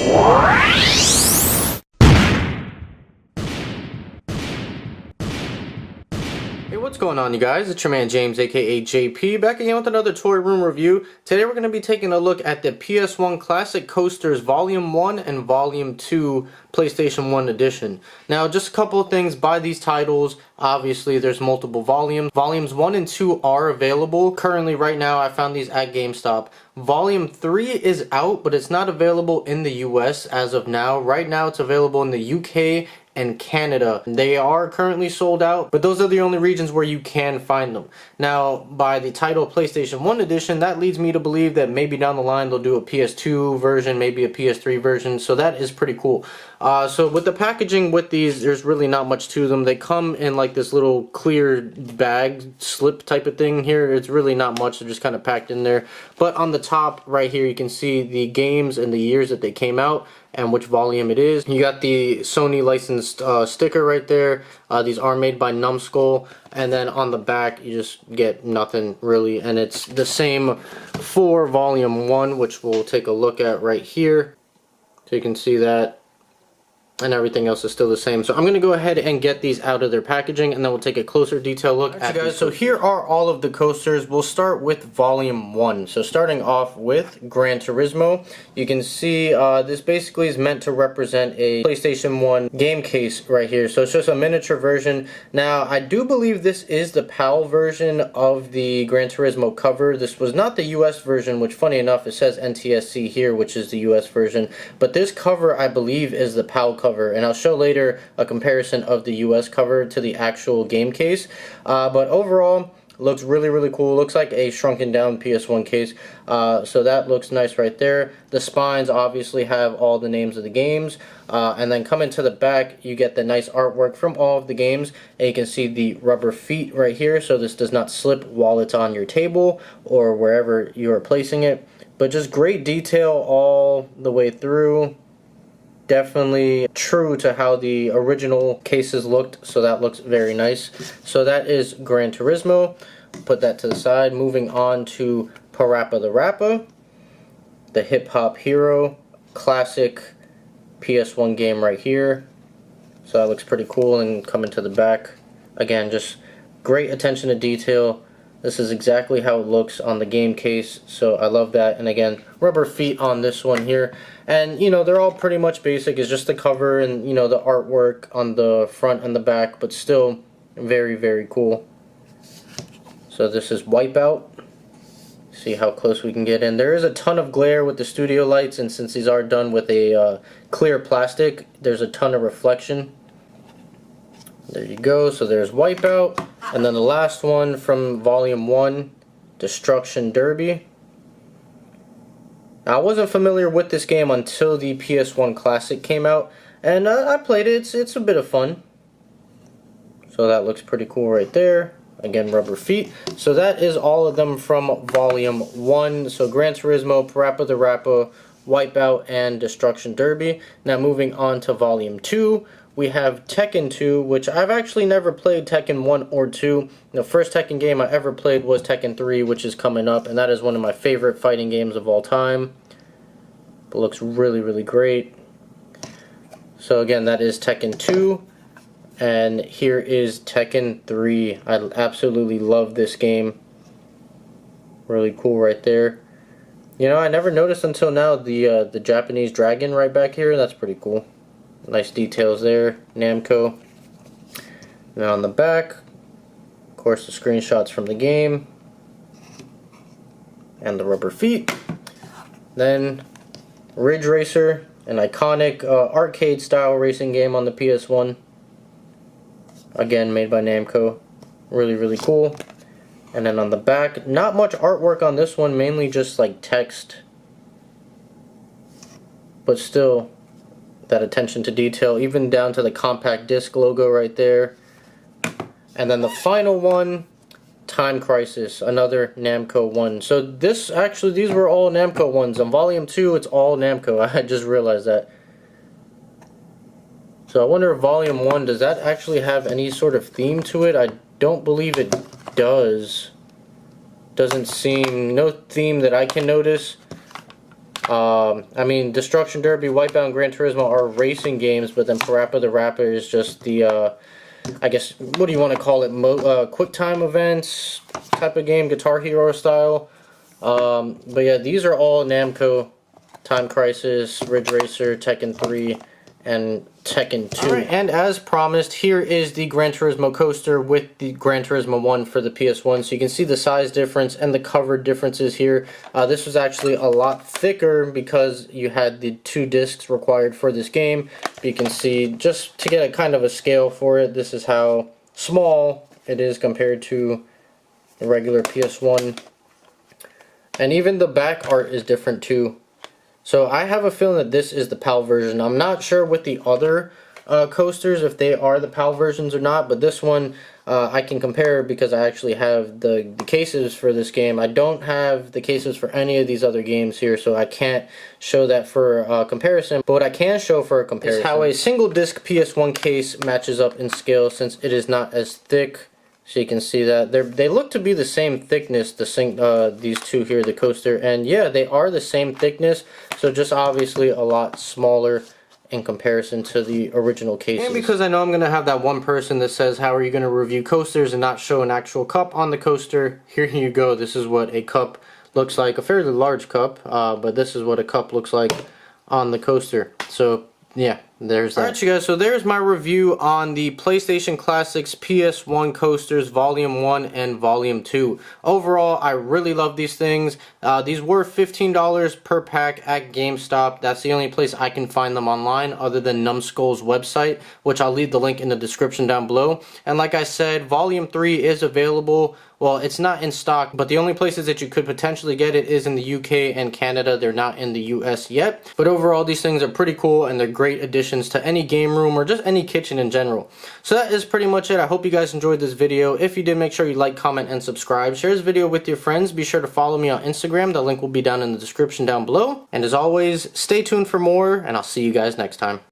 Hey, what's going on, you guys? It's your man James, aka JP, back again with another toy room review. Today we're going to be taking a look at the PS1 Classic Coasters Volume 1 and Volume 2 PlayStation 1 Edition. Now, just a couple of things by these titles. Obviously, there's multiple volumes. Volumes 1 and 2 are available. Currently, right now, I found these at GameStop. Volume 3 is out, but it's not available in the US as of now. Right now, it's available in the UK and Canada. They are currently sold out, but those are the only regions where you can find them. Now, by the title PlayStation 1 Edition, that leads me to believe that maybe down the line they'll do a PS2 version, maybe a PS3 version, so that is pretty cool. So with the packaging with these, there's really not much to them. They come in like this little clear bag slip type of thing here. It's really not much, they're just kind of packed in there. But on the top right here, you can see the games and the years that they came out and which volume it is. You got the Sony licensed sticker right there. These are made by Numbskull, and then on the back you just get nothing really, and it's the same for volume 1, which we'll take a look at right here. So you can see that, and everything else is still the same. So I'm going to go ahead and get these out of their packaging, and then we'll take a closer detail look at these. So here are all of the coasters. We'll start with Volume 1. So starting off with Gran Turismo, you can see this basically is meant to represent a PlayStation 1 game case right here. So it's just a miniature version. Now, I do believe this is the PAL version of the Gran Turismo cover. This was not the US version, which funny enough, it says NTSC here, which is the US version. But this cover, I believe, is the PAL cover. And I'll show later a comparison of the US cover to the actual game case. But overall, looks really cool. Looks like a shrunken down PS1 case. So that looks nice right there. The spines obviously have all the names of the games. And then coming to the back, you get the nice artwork from all of the games. And you can see the rubber feet right here, so this does not slip while it's on your table or wherever you are placing it. But just great detail all the way through. Definitely true to how the original cases looked, so that looks very nice. So that is Gran Turismo. Put that to the side. Moving on to Parappa the Rapper, the hip hop hero, classic PS1 game right here. So that looks pretty cool. And coming to the back, again, just great attention to detail. This is exactly how it looks on the game case, so I love that. And again, rubber feet on this one here. And, you know, they're all pretty much basic. It's just the cover and, you know, the artwork on the front and the back, but still very cool. So this is Wipeout. See how close we can get in. There is a ton of glare with the studio lights, and since these are done with a clear plastic, there's a ton of reflection. There you go. So there's Wipeout. And then the last one from Volume 1, Destruction Derby. Now, I wasn't familiar with this game until the PS1 Classic came out, and I played it. It's a bit of fun. So that looks pretty cool right there. Again, rubber feet. So that is all of them from Volume 1. So Gran Turismo, Parappa the Rapper, Wipeout, and Destruction Derby. Now moving on to Volume 2. We have Tekken 2, which I've actually never played Tekken 1 or 2. The first Tekken game I ever played was Tekken 3, which is coming up, and that is one of my favorite fighting games of all time. It looks really great. So again, that is Tekken 2, and here is Tekken 3. I absolutely love this game. Really cool right there. You know, I never noticed until now the Japanese dragon right back here. That's pretty cool. Nice details there, Namco. Now on the back, of course, the screenshots from the game and the rubber feet. Then Ridge Racer, an iconic arcade style racing game on the PS1. Again, made by Namco. Really cool. And then on the back, not much artwork on this one, mainly just like text, but still that attention to detail, even down to the compact disc logo right there. And then the final one, Time Crisis, another Namco one. So this actually, these were all Namco ones. On Volume 2, it's all Namco. I just realized that. So I wonder if Volume 1, does that actually have any sort of theme to it? I don't believe it does. Doesn't seem, no theme that I can notice. I mean, Destruction Derby, Wipeout, and Gran Turismo are racing games, but then Parappa the Rapper is just the, I guess, what do you want to call it, quick time events type of game, Guitar Hero style. But yeah, these are all Namco: Time Crisis, Ridge Racer, Tekken 3, and Tekken 2. Alright, and as promised, here is the Gran Turismo coaster with the Gran Turismo 1 for the PS1. So you can see the size difference and the cover differences here. This was actually a lot thicker because you had the 2 discs required for this game. But you can see, just to get a kind of a scale for it, this is how small it is compared to the regular PS1. And even the back art is different too. So I have a feeling that this is the PAL version. I'm not sure with the other coasters if they are the PAL versions or not, but this one I can compare because I actually have the cases for this game. I don't have the cases for any of these other games here, so I can't show that for comparison. But what I can show for a comparison is how a single disc PS1 case matches up in scale, since it is not as thick. So you can see that they look to be the same thickness, these two here, the coaster, and yeah, they are the same thickness, so just obviously a lot smaller in comparison to the original cases. And because I know I'm going to have that one person that says, how are you going to review coasters and not show an actual cup on the coaster, here you go. This is what a cup looks like, a fairly large cup, but this is what a cup looks like on the coaster. So yeah, there's that. Alright you guys, so there's my review on the PlayStation Classics PS1 coasters Volume 1 and Volume 2. Overall, I really love these things. These were $15 per pack at GameStop. That's the only place I can find them online other than Numskull's website, which I'll leave the link in the description down below. And like I said, Volume 3 is available. Well, it's not in stock, but the only places that you could potentially get it is in the UK and Canada. They're not in the US yet. But overall, these things are pretty cool, and they're great additions to any game room or just any kitchen in general. So that is pretty much it. I hope you guys enjoyed this video. If you did, make sure you like, comment, and subscribe. Share this video with your friends. Be sure to follow me on Instagram. The link will be down in the description down below. And as always, stay tuned for more, and I'll see you guys next time.